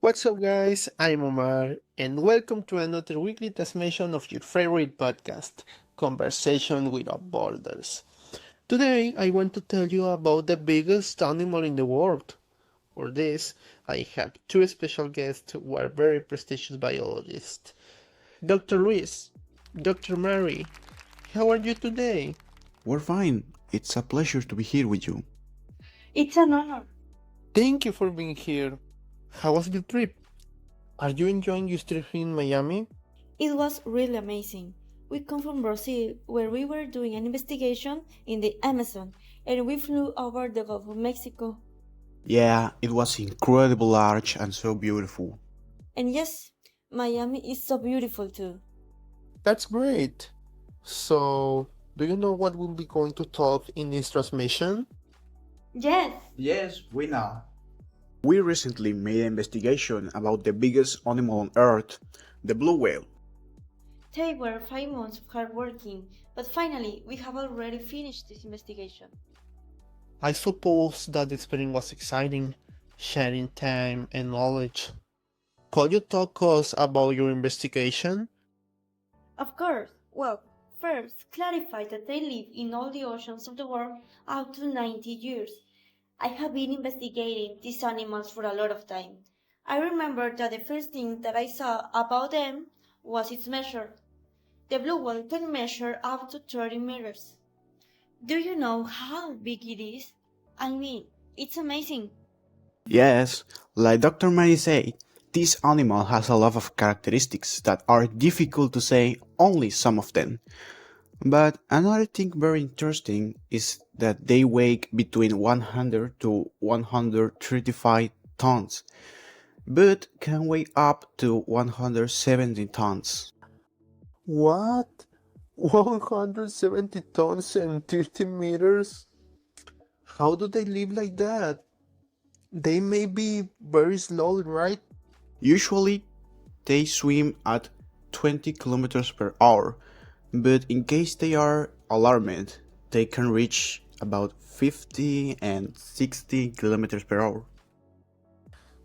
What's up, guys? I'm Omar, and welcome to another weekly transmission of your favorite podcast, Conversation Without Borders. Today, I want to tell you about the biggest animal in the world. For this, I have two special guests who are very prestigious biologists. Dr. Luis, Dr. Mary, how are you today? We're fine. It's a pleasure to be here with you. It's an honor. Thank you for being here. How was your trip? Are you enjoying your trip in Miami? It was really amazing. We come from Brazil, where we were doing an investigation in the Amazon, and we flew over the Gulf of Mexico. Yeah, it was incredibly large and so beautiful. And yes, Miami is so beautiful too. That's great. So, do you know what we'll be going to talk in this transmission? Yes, Yes, we know. We recently made an investigation about the biggest animal on Earth, the blue whale. they were 5 months of hard working, but finally we have already finished this investigation. I suppose that the experience was exciting, sharing time and knowledge. Could you talk us about your investigation? Of course, well, first clarify that they live in all the oceans of the world up to 90 years. I have been investigating these animals for a lot of time. I remember that the first thing that I saw about them was its measure. The blue whale can measure up to 30 meters. Do you know how big it is? I mean, it's amazing. Yes, like Dr. Mary said, this animal has a lot of characteristics that are difficult to say, only some of them. But another thing very interesting is that they weigh between 100 to 135 tons, but can weigh up to 170 tons. What? 170 tons and 30 meters? How do they live like that? They may be very slow, right? Usually, they swim at 20 kilometers per hour, but in case they are alarmed, they can reach about 50 and 60 kilometers per hour.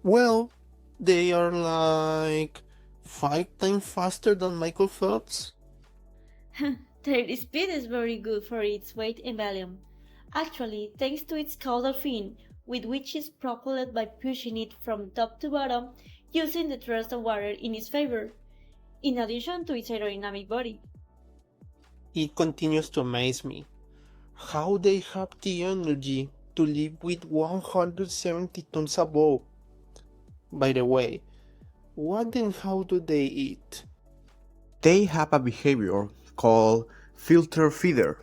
Well, they are like 5 times faster than Michael Phelps. Their speed is very good for its weight and volume. Actually, thanks to its caudal fin, with which is propelled by pushing it from top to bottom using the thrust of water in its favor, in addition to its aerodynamic body. It continues to amaze me how they have the energy to live with 170 tons above. By the way, what and how do they eat? They have a behavior called filter feeder,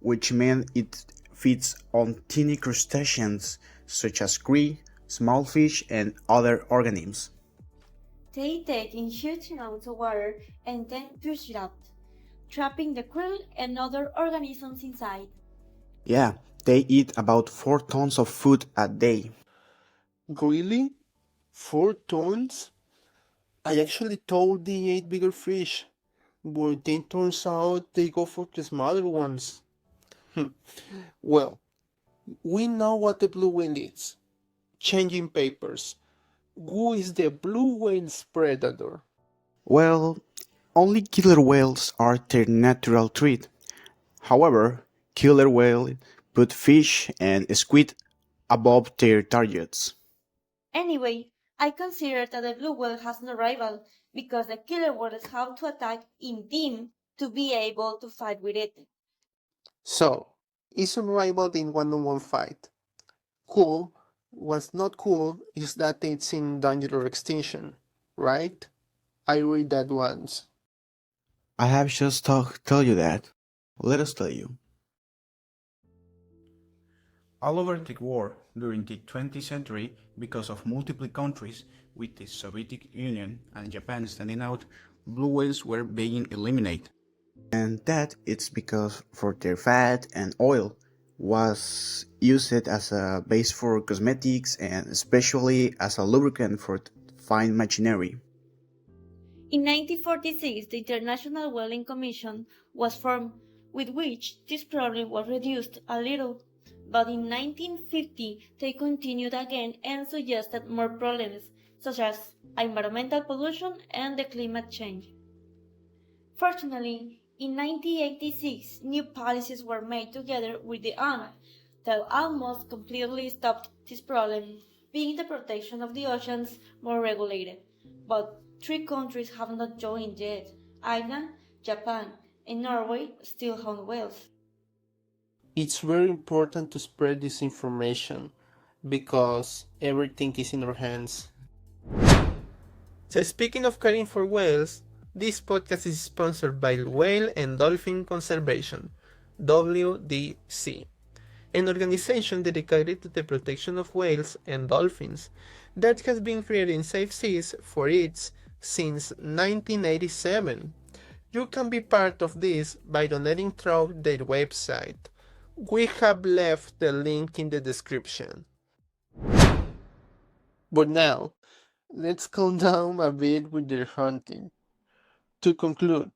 which means it feeds on tiny crustaceans such as krill, small fish, and other organisms. They take in huge amounts of water and then push it out, trapping the krill and other organisms inside. Yeah, they eat about 4 tons of food a day. Really? 4 tons? I actually thought they ate bigger fish, but then turns out they go for the smaller ones. Well, we know what the blue whale is. Changing papers. Who is the blue whale's predator? Well, only killer whales are their natural threat. However, killer whales put fish and squid above their targets. Anyway, I consider that the blue whale has no rival because the killer whales have to attack in team to be able to fight with it. So, it's unrivaled in one-on-one fight. Cool. What's not cool is that it's in danger of extinction, right? I read that once. I have just tell you that. Let us tell you. All over the world during the 20th century, because of multiple countries, with the Soviet Union and Japan standing out, blue whales were being eliminated. And that it's because for their fat and oil was used as a base for cosmetics and especially as a lubricant for fine machinery. In 1946, the International Whaling Commission was formed, with which this problem was reduced a little. But in 1950, they continued again and suggested more problems, such as environmental pollution and the climate change. Fortunately, in 1986, new policies were made together with the UN that almost completely stopped this problem, being the protection of the oceans more regulated. But three countries have not joined yet: Ireland, Japan, and Norway still own whales. It's very important to spread this information because everything is in our hands. So speaking of caring for whales, this podcast is sponsored by Whale and Dolphin Conservation, WDC, an organization dedicated to the protection of whales and dolphins that has been creating safe seas for it since 1987. You can be part of this by donating through their website. We have left the link in the description. But now, let's calm down a bit with their hunting. To conclude,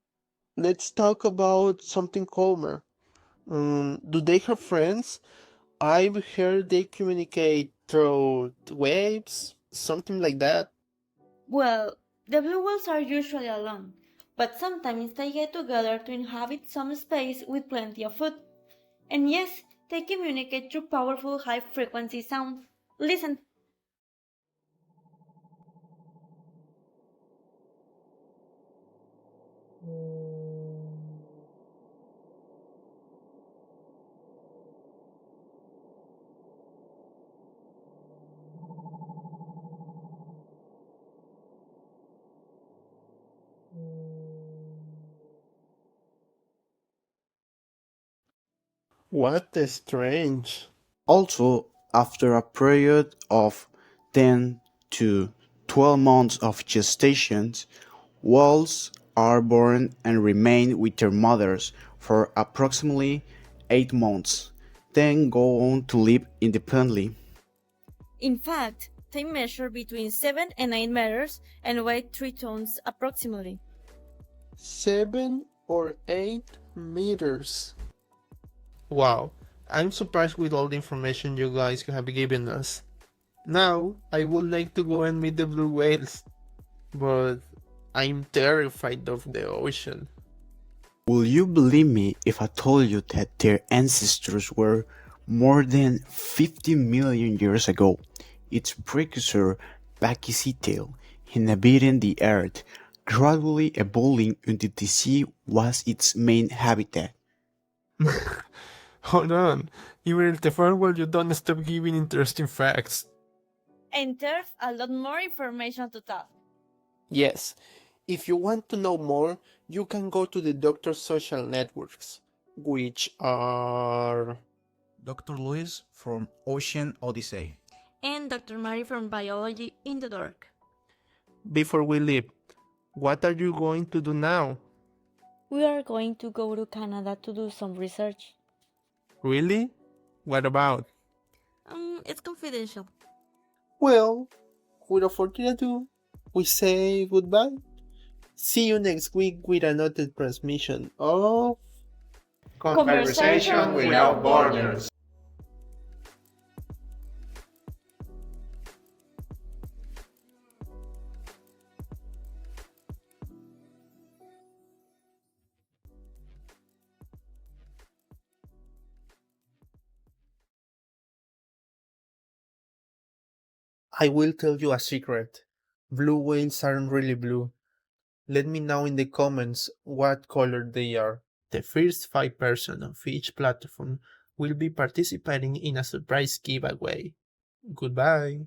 let's talk about something calmer. Do they have friends? I've heard they communicate through waves, something like that. Well, the blue whales are usually alone, but sometimes they get together to inhabit some space with plenty of food. And yes, they communicate through powerful high frequency sound. Listen. What a strange. Also, after a period of 10 to 12 months of gestation, whales are born and remain with their mothers for approximately 8 months, then go on to live independently. In fact, they measure between 7 and 8 meters and weigh 3 tons approximately. 7 or 8 meters. Wow, I'm surprised with all the information you guys have given us. Now, I would like to go and meet the blue whales, but I'm terrified of the ocean. Will you believe me if I told you that their ancestors were more than 50 million years ago? Its precursor, Pachycetal, inhabited the earth, gradually evolving until the sea was its main habitat. Hold on, even if the firewall you don't stop giving interesting facts. And there's a lot more information to tell. Yes, if you want to know more, you can go to the doctor's social networks, which are... Dr. Lewis from Ocean Odyssey. And Dr. Mari from Biology in the Dark. Before we leave, what are you going to do now? We are going to go to Canada to do some research. Really? What about? It's confidential. Well, without further ado, we say goodbye. See you next week with another transmission of Conversation Without Borders. I will tell you a secret. Blue whales aren't really blue. Let me know in the comments what color they are. The first 5 persons of each platform will be participating in a surprise giveaway. Goodbye.